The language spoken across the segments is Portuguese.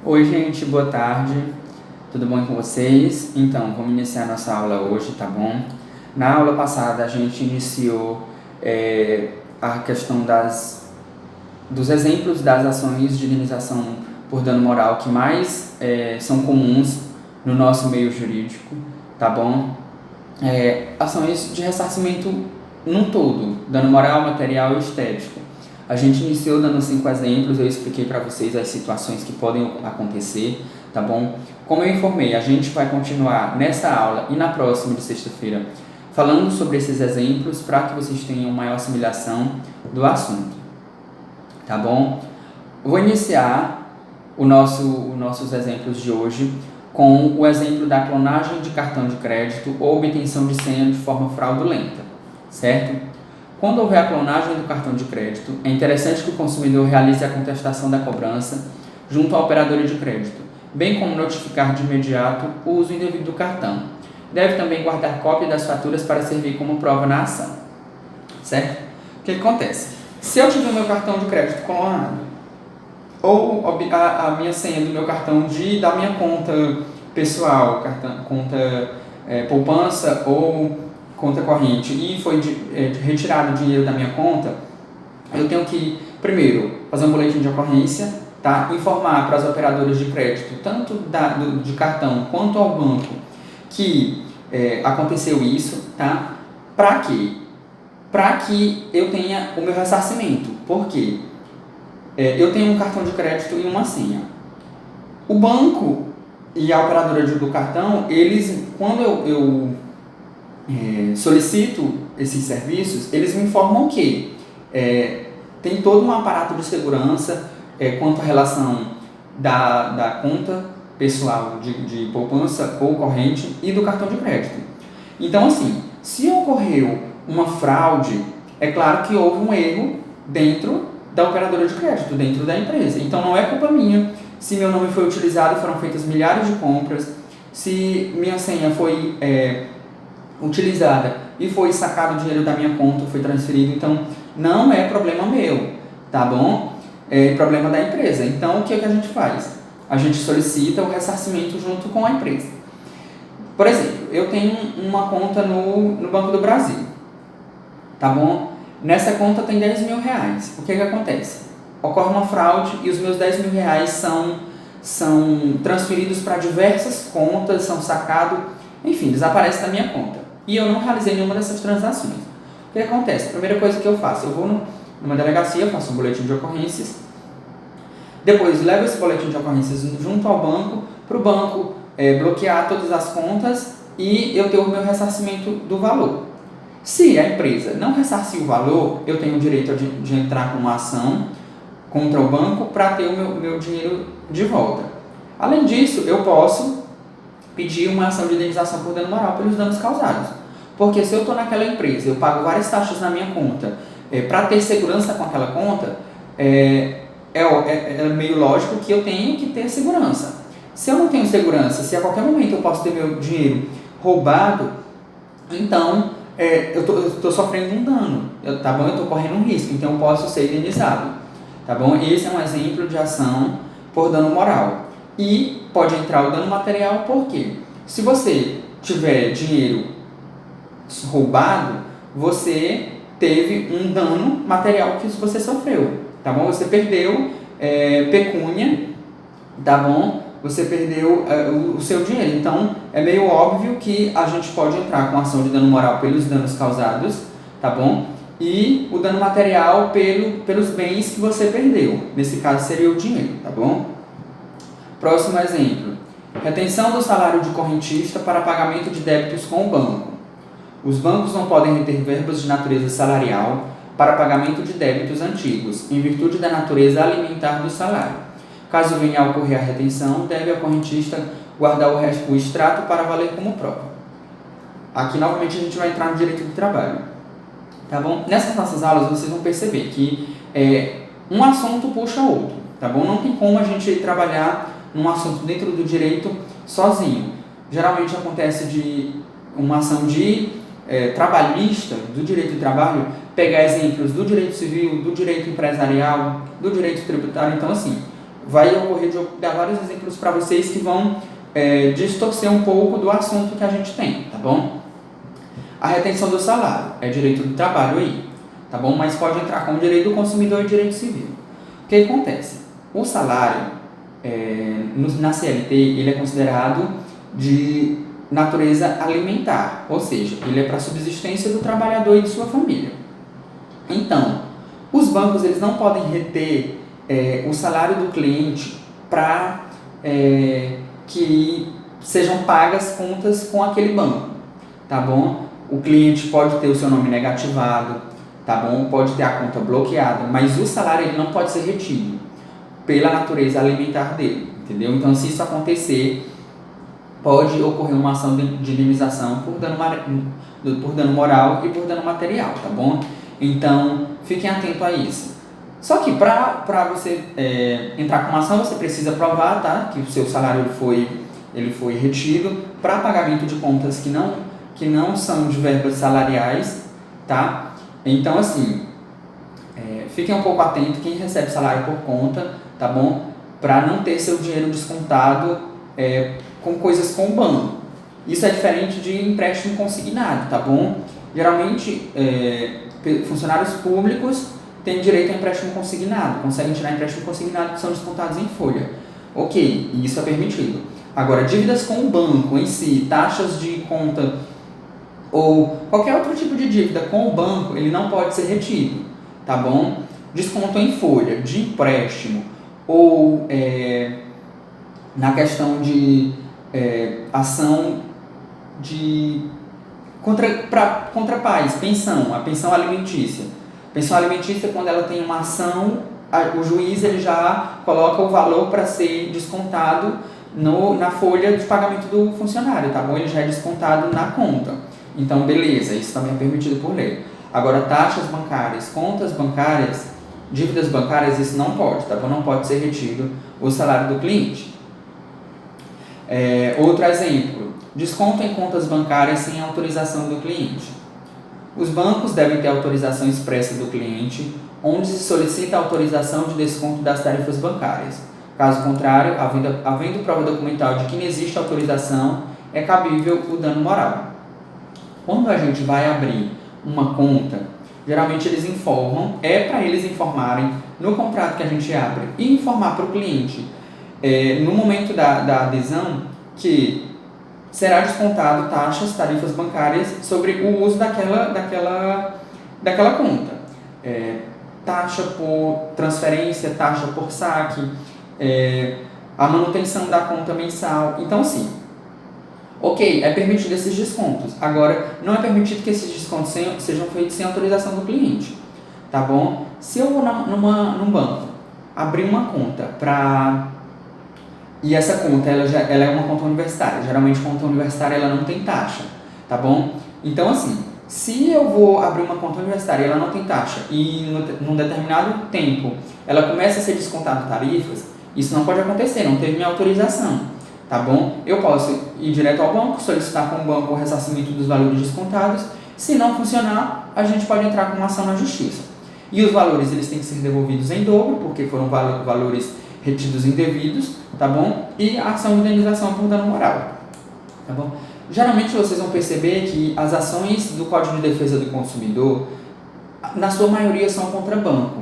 Oi, gente, boa tarde. Tudo bom com vocês? Então, vamos iniciar nossa aula hoje, tá bom? Na aula passada, a gente iniciou a questão dos exemplos das ações de indenização por dano moral que mais são comuns no nosso meio jurídico, tá bom? Ações de ressarcimento num todo, dano moral, material e estético. A gente iniciou dando 5 exemplos, eu expliquei para vocês as situações que podem acontecer, tá bom? Como eu informei, a gente vai continuar nessa aula e na próxima de sexta-feira falando sobre esses exemplos para que vocês tenham maior assimilação do assunto, tá bom? Vou iniciar os nossos exemplos de hoje com o exemplo da clonagem de cartão de crédito ou obtenção de senha de forma fraudulenta, certo? Quando houver a clonagem do cartão de crédito, é interessante que o consumidor realize a contestação da cobrança junto à operadora de crédito, bem como notificar de imediato o uso indevido do cartão. Deve também guardar cópia das faturas para servir como prova na ação, certo? O que acontece? Se eu tiver o meu cartão de crédito clonado, ou a minha senha do meu cartão da minha conta pessoal, conta poupança ou conta corrente, e foi retirado o dinheiro da minha conta, eu tenho que, primeiro, fazer um boletim de ocorrência, tá? Informar para as operadoras de crédito, tanto de cartão quanto ao banco, que aconteceu isso, tá? Para quê? Para que eu tenha o meu ressarcimento. Por quê? Eu tenho um cartão de crédito e uma senha. O banco e a operadora do cartão, eles, quando eu solicito esses serviços, eles me informam que tem todo um aparato de segurança quanto à relação da conta pessoal de poupança ou corrente e do cartão de crédito. Então, assim, se ocorreu uma fraude, é claro que houve um erro dentro da operadora de crédito, dentro da empresa. Então, não é culpa minha se meu nome foi utilizado, foram feitas milhares de compras, se minha senha foi utilizada e foi sacado o dinheiro da minha conta, foi transferido, então não é problema meu, tá bom? É problema da empresa. Então o que a gente faz? A gente solicita o ressarcimento junto com a empresa. Por exemplo, eu tenho uma conta no Banco do Brasil, tá bom? Nessa conta tem 10 mil reais. O que acontece? Ocorre uma fraude e os meus 10 mil reais são transferidos para diversas contas, são sacados, enfim, desaparece da minha conta. E eu não realizei nenhuma dessas transações. O que acontece? A primeira coisa que eu faço, eu vou numa delegacia, eu faço um boletim de ocorrências, depois levo esse boletim de ocorrências junto ao banco, para o banco bloquear todas as contas e eu ter o meu ressarcimento do valor. Se a empresa não ressarcir o valor, eu tenho o direito de entrar com uma ação contra o banco para ter o meu dinheiro de volta. Além disso, eu posso pedir uma ação de indenização por dano moral pelos danos causados. Porque se eu estou naquela empresa, eu pago várias taxas na minha conta, para ter segurança com aquela conta, é meio lógico que eu tenho que ter segurança. Se eu não tenho segurança, se a qualquer momento eu posso ter meu dinheiro roubado, então eu estou sofrendo um dano, tá bom? Eu estou correndo um risco, então eu posso ser indenizado, tá bom? Esse é um exemplo de ação por dano moral. E pode entrar o dano material, por quê? Se você tiver dinheiro roubado, você teve um dano material que você sofreu, tá bom? Você perdeu pecúnia, tá bom? Você perdeu o seu dinheiro. Então, é meio óbvio que a gente pode entrar com ação de dano moral pelos danos causados, tá bom? E o dano material pelos bens que você perdeu. Nesse caso, seria o dinheiro, tá bom? Próximo exemplo. Retenção do salário de correntista para pagamento de débitos com o banco. Os bancos não podem reter verbas de natureza salarial para pagamento de débitos antigos, em virtude da natureza alimentar do salário. Caso venha a ocorrer a retenção, deve a correntista guardar o extrato para valer como prova. Aqui, novamente, a gente vai entrar no direito do trabalho. Tá bom? Nessas nossas aulas, vocês vão perceber que um assunto puxa outro. Tá bom? Não tem como a gente trabalhar num assunto dentro do direito sozinho. Geralmente acontece de uma ação trabalhista, do direito do trabalho, pegar exemplos do direito civil, do direito empresarial, do direito tributário. Então, assim, vai ocorrer de eu dar vários exemplos para vocês que vão distorcer um pouco do assunto que a gente tem, tá bom? A retenção do salário é direito do trabalho aí, tá bom? Mas pode entrar como direito do consumidor e direito civil. O que acontece? O salário, na CLT, ele é considerado de natureza alimentar, ou seja, ele é para a subsistência do trabalhador e de sua família. Então, os bancos eles não podem reter o salário do cliente para que sejam pagas contas com aquele banco, tá bom? O cliente pode ter o seu nome negativado, tá bom? Pode ter a conta bloqueada, mas o salário ele não pode ser retido pela natureza alimentar dele, entendeu? Então, se isso acontecer, pode ocorrer uma ação de indenização por dano moral e por dano material, tá bom? Então, fiquem atentos a isso. Só que para você entrar com uma ação, você precisa provar, tá? Que o seu salário ele foi retido para pagamento de contas que não são de verbas salariais, tá? Então, assim, fiquem um pouco atentos quem recebe salário por conta, tá bom? Para não ter seu dinheiro descontado com coisas com o banco. Isso é diferente de empréstimo consignado, tá bom? Geralmente, funcionários públicos têm direito a empréstimo consignado, conseguem tirar empréstimo consignado que são descontados em folha. Ok, isso é permitido. Agora, dívidas com o banco em si, taxas de conta ou qualquer outro tipo de dívida com o banco, ele não pode ser retido, tá bom? Desconto em folha de empréstimo ou na questão de ação contra pais, a pensão alimentícia. Pensão alimentícia, quando ela tem uma ação, o juiz ele já coloca o valor para ser descontado na folha de pagamento do funcionário, tá bom? Ele já é descontado na conta. Então, beleza, isso também é permitido por lei. Agora, taxas bancárias, contas bancárias, dívidas bancárias, isso não pode, tá bom? Não pode ser retido o salário do cliente. Outro exemplo, desconto em contas bancárias sem autorização do cliente. Os bancos devem ter autorização expressa do cliente, onde se solicita a autorização de desconto das tarifas bancárias. Caso contrário, havendo prova documental de que não existe autorização, é cabível o dano moral. Quando a gente vai abrir uma conta, geralmente eles informam, para eles informarem no contrato que a gente abre e informar para o cliente no momento da adesão que será descontado taxas, tarifas bancárias sobre o uso daquela conta. Taxa por transferência, taxa por saque, a manutenção da conta mensal. Então, assim, ok, é permitido esses descontos. Agora, não é permitido que esses descontos sejam feitos sem autorização do cliente, tá bom? Se eu vou num banco, abrir uma conta e essa conta ela é uma conta universitária. Geralmente, conta universitária ela não tem taxa, tá bom? Então, assim, se eu vou abrir uma conta universitária e ela não tem taxa e num determinado tempo ela começa a ser descontada tarifas, isso não pode acontecer, não teve minha autorização, tá bom? Eu posso ir direto ao banco, solicitar com o banco o ressarcimento dos valores descontados. Se não funcionar, a gente pode entrar com uma ação na justiça. E os valores eles têm que ser devolvidos em dobro, porque foram valores retidos indevidos, tá bom? E a ação de indenização por dano moral, tá bom? Geralmente vocês vão perceber que as ações do Código de Defesa do Consumidor, na sua maioria, são contra banco,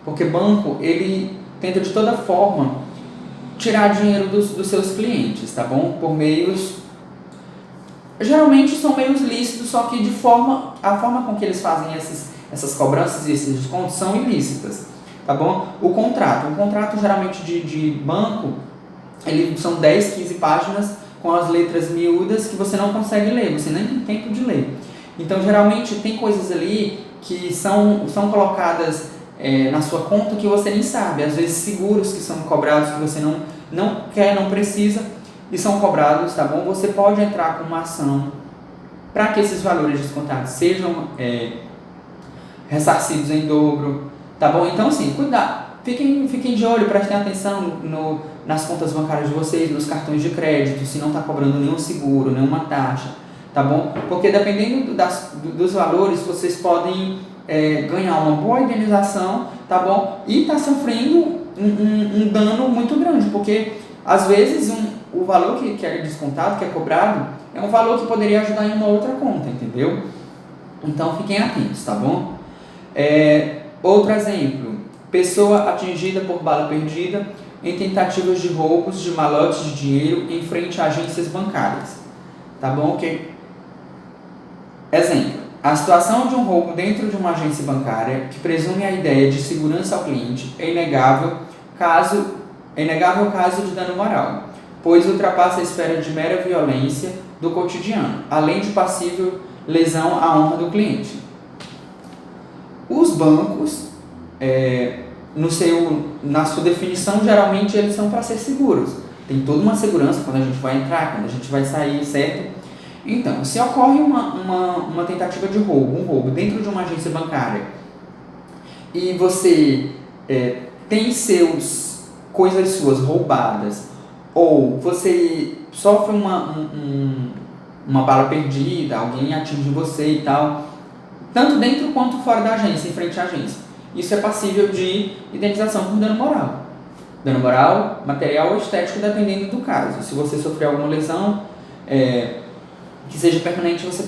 porque banco, ele tenta de toda forma tirar dinheiro dos seus clientes, tá bom? Por meios, geralmente são meios lícitos, só que a forma com que eles fazem essas cobranças e esses descontos são ilícitas, tá bom? O contrato geralmente de banco, são 10, 15 páginas com as letras miúdas que você não consegue ler, você nem tem tempo de ler. Então, geralmente, tem coisas ali que são colocadas na sua conta que você nem sabe. Às vezes, seguros que são cobrados que você não quer, não precisa e são cobrados, tá bom? Você pode entrar com uma ação para que esses valores descontados sejam ressarcidos em dobro, tá bom? Então, assim, cuidado. Fiquem de olho, prestem atenção nas contas bancárias de vocês, nos cartões de crédito, se não está cobrando nenhum seguro, nenhuma taxa, tá bom? Porque dependendo dos valores, vocês podem ganhar uma boa indenização, tá bom? E tá sofrendo um dano muito grande, porque às vezes o valor que é descontado, que é cobrado, é um valor que poderia ajudar em uma outra conta, entendeu? Então fiquem atentos, tá bom? Outro exemplo, pessoa atingida por bala perdida em tentativas de roubos de malotes de dinheiro em frente a agências bancárias, tá bom? Exemplo, a situação de um roubo dentro de uma agência bancária que presume a ideia de segurança ao cliente é inegável caso de dano moral, pois ultrapassa a esfera de mera violência do cotidiano, além de passível lesão à honra do cliente. Os bancos, na sua definição, geralmente eles são para ser seguros. Tem toda uma segurança quando a gente vai entrar, quando a gente vai sair, certo? Então, se ocorre uma tentativa de roubo, um roubo dentro de uma agência bancária, e você tem coisas suas roubadas, ou você sofre uma bala perdida, alguém atinge você e tal, tanto dentro quanto fora da agência, em frente à agência, isso é passível de indenização por dano moral. Dano moral, material ou estético, dependendo do caso. Se você sofrer alguma lesão que seja permanente, você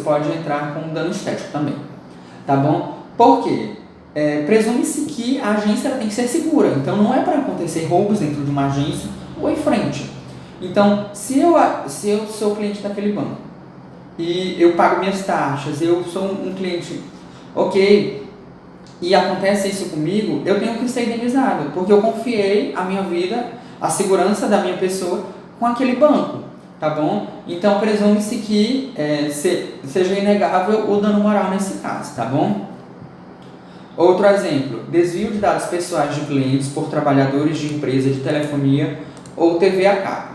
pode entrar com dano estético também, tá bom? Por quê? Presume-se que a agência ela tem que ser segura, então não é para acontecer roubos dentro de uma agência ou em frente. Então, se eu sou cliente daquele banco e eu pago minhas taxas, eu sou um cliente ok, e acontece isso comigo, eu tenho que ser indenizado, porque eu confiei a minha vida, a segurança da minha pessoa com aquele banco, tá bom? Então, presume-se que seja inegável o dano moral nesse caso, tá bom? Outro exemplo, desvio de dados pessoais de clientes por trabalhadores de empresa de telefonia ou TV a cabo.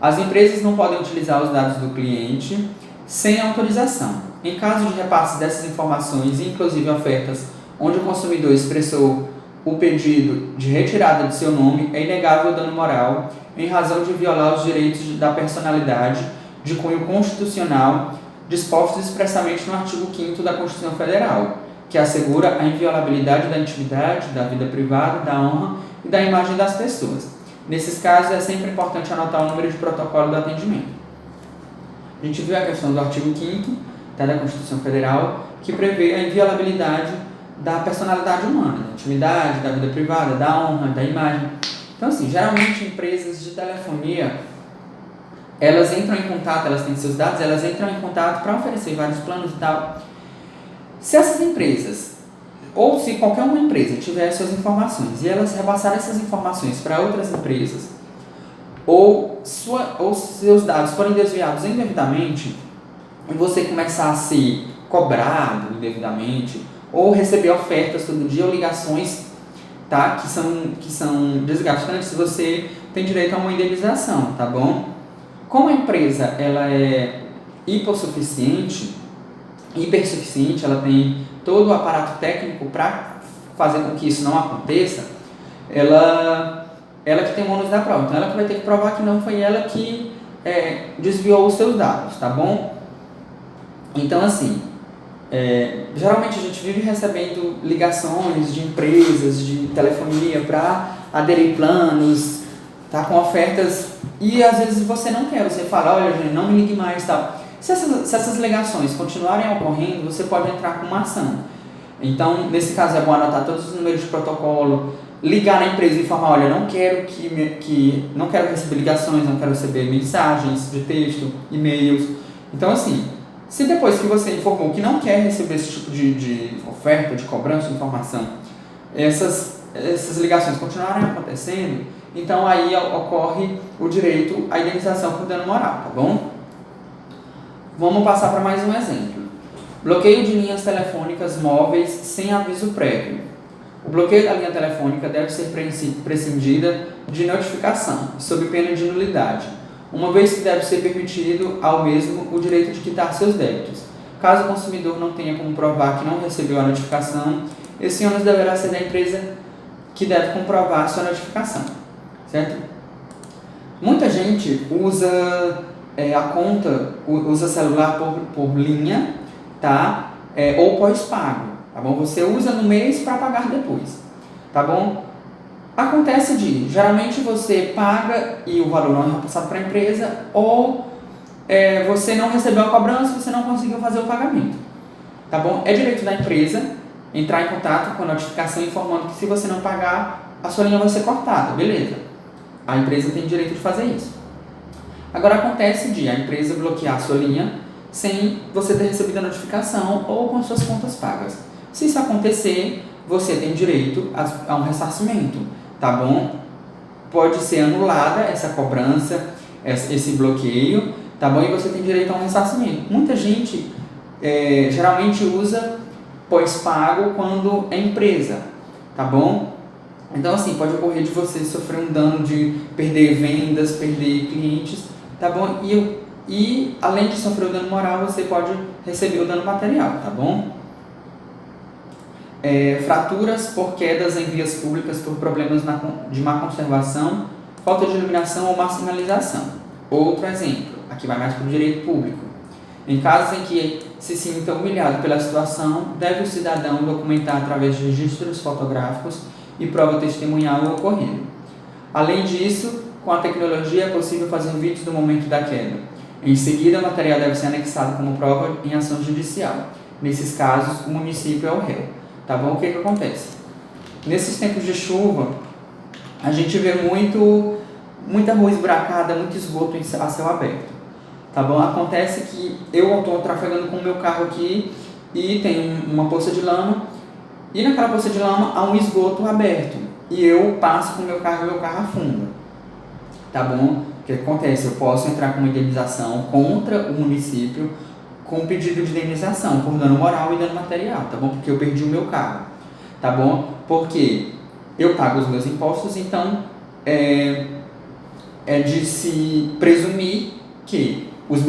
As empresas não podem utilizar os dados do cliente sem autorização. Em caso de repasse dessas informações, inclusive ofertas onde o consumidor expressou o pedido de retirada de seu nome, é inegável o dano moral em razão de violar os direitos da personalidade de cunho constitucional dispostos expressamente no artigo 5º da Constituição Federal, que assegura a inviolabilidade da intimidade, da vida privada, da honra e da imagem das pessoas. Nesses casos, é sempre importante anotar o número de protocolo do atendimento. A gente viu a questão do artigo 5º da Constituição Federal, que prevê a inviolabilidade da personalidade humana, da intimidade, da vida privada, da honra, da imagem. Então, assim, geralmente empresas de telefonia, elas entram em contato, elas têm seus dados, elas entram em contato para oferecer vários planos e tal. Se essas empresas, ou se qualquer uma empresa tiver suas informações e elas repassarem essas informações para outras empresas, ou seus dados forem desviados indevidamente, e você começar a ser cobrado indevidamente, ou receber ofertas todo dia, ou ligações, tá, que são desgastantes, você tem direito a uma indenização, tá bom? Como a empresa ela é hipossuficiente, hipersuficiente, ela tem todo o aparato técnico para fazer com que isso não aconteça, ela que tem o ônus da prova. Então, ela que vai ter que provar que não foi ela que desviou os seus dados, tá bom? Então, assim, geralmente a gente vive recebendo ligações de empresas de telefonia para aderir planos, tá, com ofertas, e às vezes você não quer, você fala, olha, gente, não me ligue mais, tal. Se essas ligações continuarem ocorrendo, você pode entrar com uma ação. Então, nesse caso, é bom anotar todos os números de protocolo, ligar na empresa e informar, olha, não quero receber ligações, não quero receber mensagens de texto, e-mails. Então, assim, se depois que você informou que não quer receber esse tipo de oferta, de cobrança de informação, essas ligações continuarem acontecendo, então aí ocorre o direito à indenização por dano moral, tá bom? Vamos passar para mais um exemplo. Bloqueio de linhas telefônicas móveis sem aviso prévio. O bloqueio da linha telefônica deve ser prescindida de notificação, sob pena de nulidade, uma vez que deve ser permitido ao mesmo o direito de quitar seus débitos. Caso o consumidor não tenha como provar que não recebeu a notificação, esse ônus deverá ser da empresa que deve comprovar a sua notificação, certo? Muita gente usa a conta, usa celular por linha, tá? Ou pós-pago, tá bom? Você usa no mês para pagar depois. tá bom? Acontece geralmente você paga e o valor não é repassado para a empresa, ou você não recebeu a cobrança, você não conseguiu fazer o pagamento, tá bom? É direito da empresa entrar em contato com a notificação informando que se você não pagar, a sua linha vai ser cortada, beleza? A empresa tem direito de fazer isso. Agora acontece a empresa bloquear a sua linha sem você ter recebido a notificação ou com suas contas pagas. Se isso acontecer, você tem direito a um ressarcimento, tá bom? Pode ser anulada essa cobrança, esse bloqueio, tá bom? E você tem direito a um ressarcimento. Muita gente geralmente usa pós-pago quando é empresa, tá bom? Então, assim, pode ocorrer de você sofrer um dano de perder vendas, perder clientes, tá bom? E além de sofrer o dano moral, você pode receber o dano material, tá bom? Fraturas por quedas em vias públicas por problemas de má conservação, falta de iluminação ou má sinalização. Outro exemplo, aqui vai mais para o direito público. Em casos em que se sinta humilhado pela situação, deve o cidadão documentar através de registros fotográficos e prova testemunhal o ocorrido. Além disso, com a tecnologia é possível fazer vídeos do momento da queda. Em seguida, o material deve ser anexado como prova em ação judicial. Nesses casos, o município é o réu. Tá bom? O que acontece? Nesses tempos de chuva, a gente vê muita rua esburacada, muito esgoto a céu aberto. Tá bom? Acontece que eu estou trafegando com o meu carro aqui e tem uma poça de lama, e naquela poça de lama há um esgoto aberto, e eu passo com o meu carro e meu carro afunda. Tá bom? O que acontece? Eu posso entrar com uma indenização contra o município com um pedido de indenização por dano moral e dano material, tá bom? Porque eu perdi o meu carro, tá bom? Porque eu pago os meus impostos, então é de se presumir que os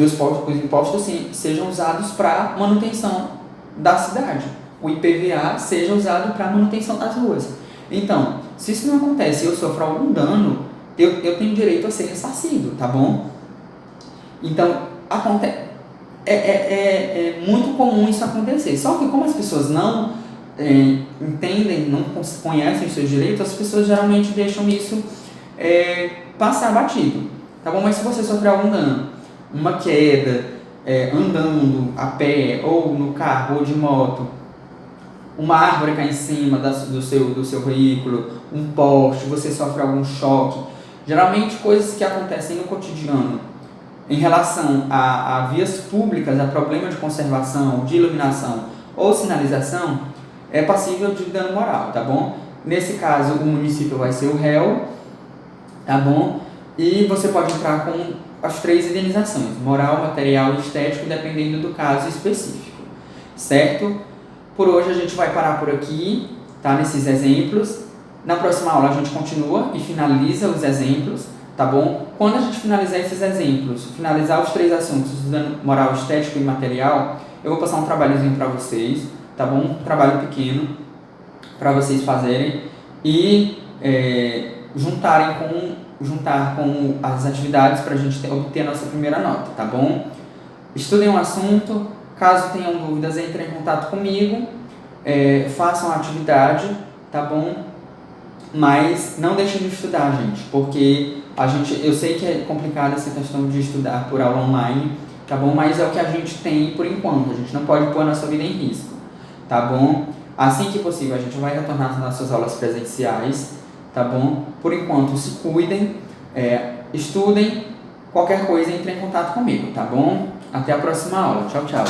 impostos sim, sejam usados para manutenção da cidade. O IPVA seja usado para manutenção das ruas. Então, se isso não acontece e eu sofro algum dano, eu tenho direito a ser ressarcido, tá bom? Então, é muito comum isso acontecer. Só que como as pessoas não entendem, não conhecem os seus direitos, as pessoas geralmente deixam isso passar batido, tá bom? Mas se você sofrer algum dano, uma queda, andando a pé, ou no carro, ou de moto, uma árvore cai em cima do seu veículo, um poste, você sofre algum choque, geralmente coisas que acontecem no cotidiano em relação a vias públicas, a problema de conservação, de iluminação ou sinalização, é passível de dano moral, tá bom? Nesse caso, o município vai ser o réu, tá bom? E você pode entrar com as 3 indenizações, moral, material e estético, dependendo do caso específico, certo? Por hoje a gente vai parar por aqui, tá? Nesses exemplos. Na próxima aula a gente continua e finaliza os exemplos, tá bom? Quando a gente finalizar esses exemplos, finalizar os 3 assuntos, dano moral, estético e material, eu vou passar um trabalhozinho para vocês, tá bom? Um trabalho pequeno para vocês fazerem e juntar com as atividades para a gente obter a nossa primeira nota, tá bom? Estudem um assunto, caso tenham dúvidas, entrem em contato comigo, façam a atividade, tá bom? Mas não deixem de estudar, gente, porque eu sei que é complicado essa questão de estudar por aula online, tá bom? Mas é o que a gente tem por enquanto, a gente não pode pôr a nossa vida em risco, tá bom? Assim que possível, a gente vai retornar às nossas aulas presenciais, tá bom? Por enquanto, se cuidem, estudem, qualquer coisa, entre em contato comigo, tá bom? Até a próxima aula. Tchau, tchau.